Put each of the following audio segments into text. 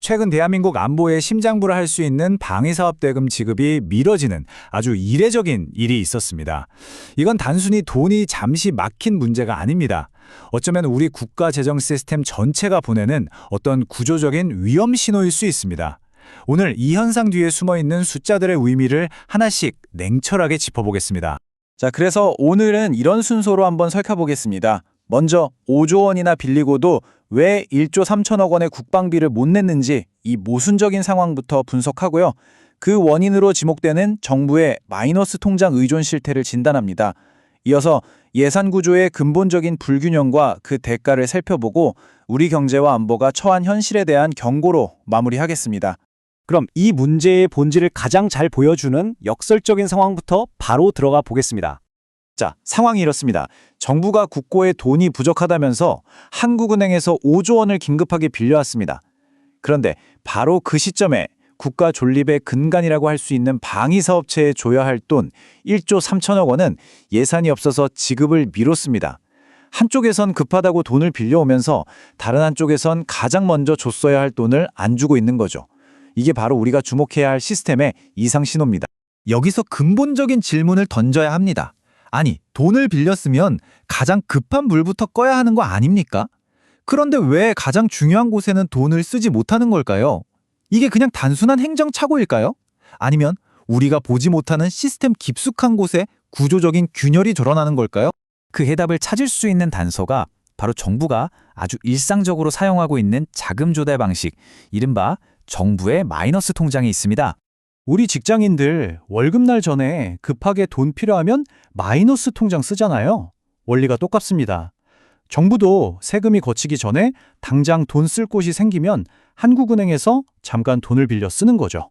최근 대한민국 안보의 심장부를 할 수 있는 방위사업대금 지급이 미뤄지는 아주 이례적인 일이 있었습니다. 이건 단순히 돈이 잠시 막힌 문제가 아닙니다. 어쩌면 우리 국가 재정 시스템 전체가 보내는 어떤 구조적인 위험 신호일 수 있습니다. 오늘 이 현상 뒤에 숨어있는 숫자들의 의미를 하나씩 냉철하게 짚어보겠습니다. 자, 그래서 오늘은 이런 순서로 한번 살펴보겠습니다. 먼저 5조 원이나 빌리고도 왜 1조 3천억 원의 국방비를 못 냈는지 이 모순적인 상황부터 분석하고요. 그 원인으로 지목되는 정부의 마이너스 통장 의존 실태를 진단합니다. 이어서 예산 구조의 근본적인 불균형과 그 대가를 살펴보고 우리 경제와 안보가 처한 현실에 대한 경고로 마무리하겠습니다. 그럼 이 문제의 본질을 가장 잘 보여주는 역설적인 상황부터 바로 들어가 보겠습니다. 자, 상황이 이렇습니다. 정부가 국고에 돈이 부족하다면서 한국은행에서 5조 원을 긴급하게 빌려왔습니다. 그런데 바로 그 시점에 국가 존립의 근간이라고 할 수 있는 방위사업체에 줘야 할 돈 1조 3천억 원은 예산이 없어서 지급을 미뤘습니다. 한쪽에선 급하다고 돈을 빌려오면서 다른 한쪽에선 가장 먼저 줬어야 할 돈을 안 주고 있는 거죠. 이게 바로 우리가 주목해야 할 시스템의 이상 신호입니다. 여기서 근본적인 질문을 던져야 합니다. 아니, 돈을 빌렸으면 가장 급한 불부터 꺼야 하는 거 아닙니까? 그런데 왜 가장 중요한 곳에는 돈을 쓰지 못하는 걸까요? 이게 그냥 단순한 행정착오일까요? 아니면 우리가 보지 못하는 시스템 깊숙한 곳에 구조적인 균열이 드러나는 걸까요? 그 해답을 찾을 수 있는 단서가 바로 정부가 아주 일상적으로 사용하고 있는 자금 조달 방식, 이른바 정부의 마이너스 통장에 있습니다. 우리 직장인들 월급날 전에 급하게 돈 필요하면 마이너스 통장 쓰잖아요. 원리가 똑같습니다. 정부도 세금이 거치기 전에 당장 돈 쓸 곳이 생기면 한국은행에서 잠깐 돈을 빌려 쓰는 거죠.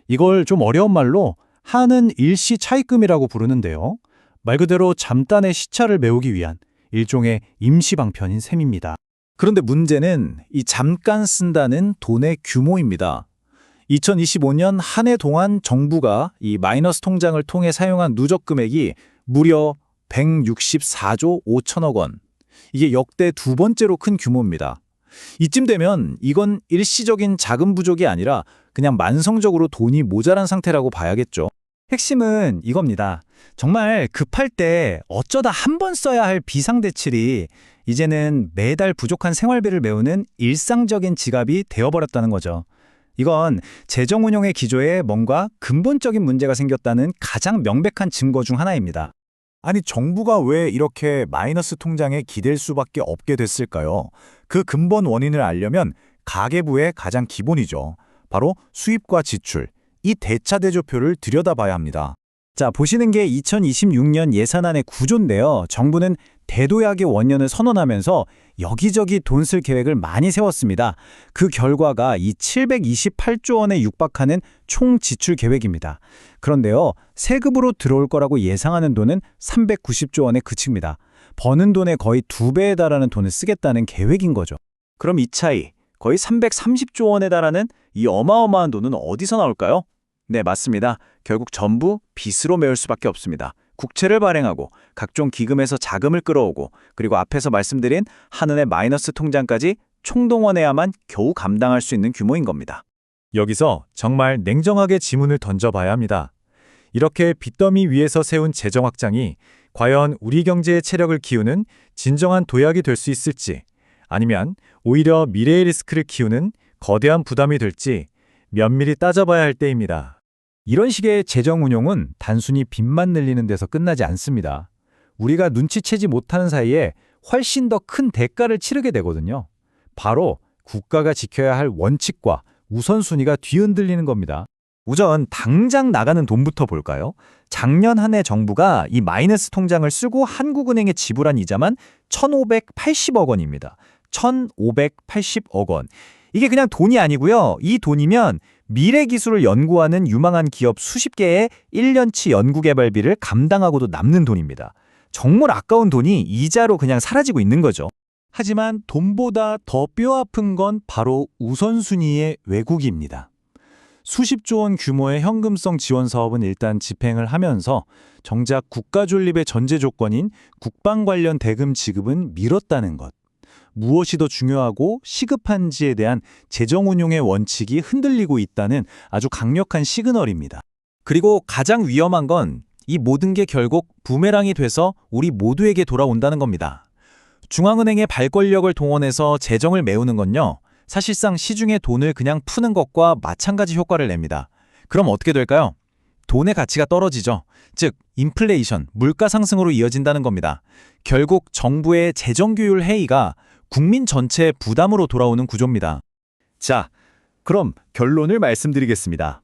이걸 좀 어려운 말로 하는 일시 차입금이라고 부르는데요. 말 그대로 잠단의 시차를 메우기 위한 일종의 임시 방편인 셈입니다. 그런데 문제는 이 잠깐 쓴다는 돈의 규모입니다. 2025년 한 해 동안 정부가 이 마이너스 통장을 통해 사용한 누적 금액이 무려 164조 5천억 원. 이게 역대 두 번째로 큰 규모입니다. 이쯤 되면 이건 일시적인 자금 부족이 아니라 그냥 만성적으로 돈이 모자란 상태라고 봐야겠죠. 핵심은 이겁니다. 정말 급할 때 어쩌다 한 번 써야 할 비상대출이 이제는 매달 부족한 생활비를 메우는 일상적인 지갑이 되어버렸다는 거죠. 이건 재정 운용의 기조에 뭔가 근본적인 문제가 생겼다는 가장 명백한 증거 중 하나입니다. 아니, 정부가 왜 이렇게 마이너스 통장에 기댈 수밖에 없게 됐을까요? 그 근본 원인을 알려면 가계부의 가장 기본이죠. 바로 수입과 지출, 이 대차대조표를 들여다봐야 합니다. 자, 보시는 게 2026년 예산안의 구조인데요. 정부는 대도약의 원년을 선언하면서 여기저기 돈 쓸 계획을 많이 세웠습니다. 그 결과가 이 728조 원에 육박하는 총 지출 계획입니다. 그런데요, 세금으로 들어올 거라고 예상하는 돈은 390조 원에 그칩니다. 버는 돈의 거의 2배에 달하는 돈을 쓰겠다는 계획인 거죠. 그럼 이 차이, 거의 330조 원에 달하는 이 어마어마한 돈은 어디서 나올까요? 네, 맞습니다. 결국 전부 빚으로 메울 수밖에 없습니다. 국채를 발행하고 각종 기금에서 자금을 끌어오고 그리고 앞에서 말씀드린 한은의 마이너스 통장까지 총동원해야만 겨우 감당할 수 있는 규모인 겁니다. 여기서 정말 냉정하게 지문을 던져봐야 합니다. 이렇게 빚더미 위에서 세운 재정 확장이 과연 우리 경제의 체력을 키우는 진정한 도약이 될 수 있을지, 아니면 오히려 미래의 리스크를 키우는 거대한 부담이 될지 면밀히 따져봐야 할 때입니다. 이런 식의 재정 운용은 단순히 빚만 늘리는 데서 끝나지 않습니다. 우리가 눈치채지 못하는 사이에 훨씬 더 큰 대가를 치르게 되거든요. 바로 국가가 지켜야 할 원칙과 우선순위가 뒤흔들리는 겁니다. 우선 당장 나가는 돈부터 볼까요? 작년 한 해 정부가 이 마이너스 통장을 쓰고 한국은행에 지불한 이자만 1,580억 원입니다. 1,580억 원. 이게 그냥 돈이 아니고요. 이 돈이면 미래 기술을 연구하는 유망한 기업 수십 개의 1년치 연구개발비를 감당하고도 남는 돈입니다. 정말 아까운 돈이 이자로 그냥 사라지고 있는 거죠. 하지만 돈보다 더 뼈아픈 건 바로 우선순위의 왜곡입니다. 수십조 원 규모의 현금성 지원 사업은 일단 집행을 하면서 정작 국가 존립의 전제 조건인 국방 관련 대금 지급은 미뤘다는 것. 무엇이 더 중요하고 시급한지에 대한 재정 운용의 원칙이 흔들리고 있다는 아주 강력한 시그널입니다. 그리고 가장 위험한 건 이 모든 게 결국 부메랑이 돼서 우리 모두에게 돌아온다는 겁니다. 중앙은행의 발권력을 동원해서 재정을 메우는 건요, 사실상 시중에 돈을 그냥 푸는 것과 마찬가지 효과를 냅니다. 그럼 어떻게 될까요? 돈의 가치가 떨어지죠. 즉, 인플레이션, 물가 상승으로 이어진다는 겁니다. 결국 정부의 재정규율 해이가 국민 전체의 부담으로 돌아오는 구조입니다. 자, 그럼 결론을 말씀드리겠습니다.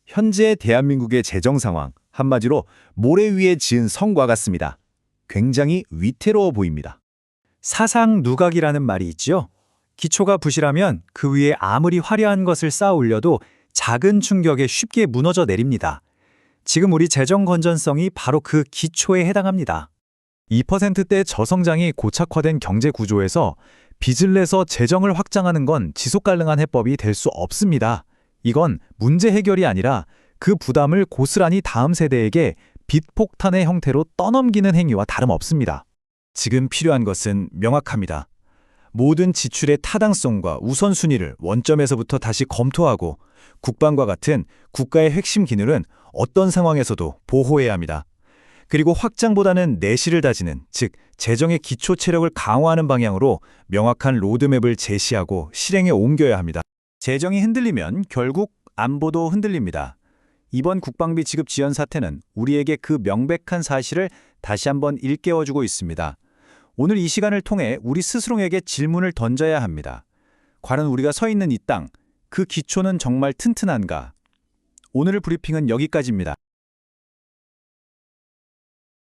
현재 대한민국의 재정 상황, 한마디로 모래 위에 지은 성과 같습니다. 굉장히 위태로워 보입니다. 사상 누각이라는 말이 있죠. 기초가 부실하면 그 위에 아무리 화려한 것을 쌓아 올려도 작은 충격에 쉽게 무너져 내립니다. 지금 우리 재정 건전성이 바로 그 기초에 해당합니다. 2%대 저성장이 고착화된 경제 구조에서 빚을 내서 재정을 확장하는 건 지속 가능한 해법이 될 수 없습니다. 이건 문제 해결이 아니라 그 부담을 고스란히 다음 세대에게 빚 폭탄의 형태로 떠넘기는 행위와 다름없습니다. 지금 필요한 것은 명확합니다. 모든 지출의 타당성과 우선순위를 원점에서부터 다시 검토하고 국방과 같은 국가의 핵심 기능은 어떤 상황에서도 보호해야 합니다. 그리고 확장보다는 내실을 다지는, 즉 재정의 기초 체력을 강화하는 방향으로 명확한 로드맵을 제시하고 실행에 옮겨야 합니다. 재정이 흔들리면 결국 안보도 흔들립니다. 이번 국방비 지급 지연 사태는 우리에게 그 명백한 사실을 다시 한번 일깨워주고 있습니다. 오늘 이 시간을 통해 우리 스스로에게 질문을 던져야 합니다. 과연 우리가 서 있는 이 땅, 그 기초는 정말 튼튼한가? 오늘의 브리핑은 여기까지입니다.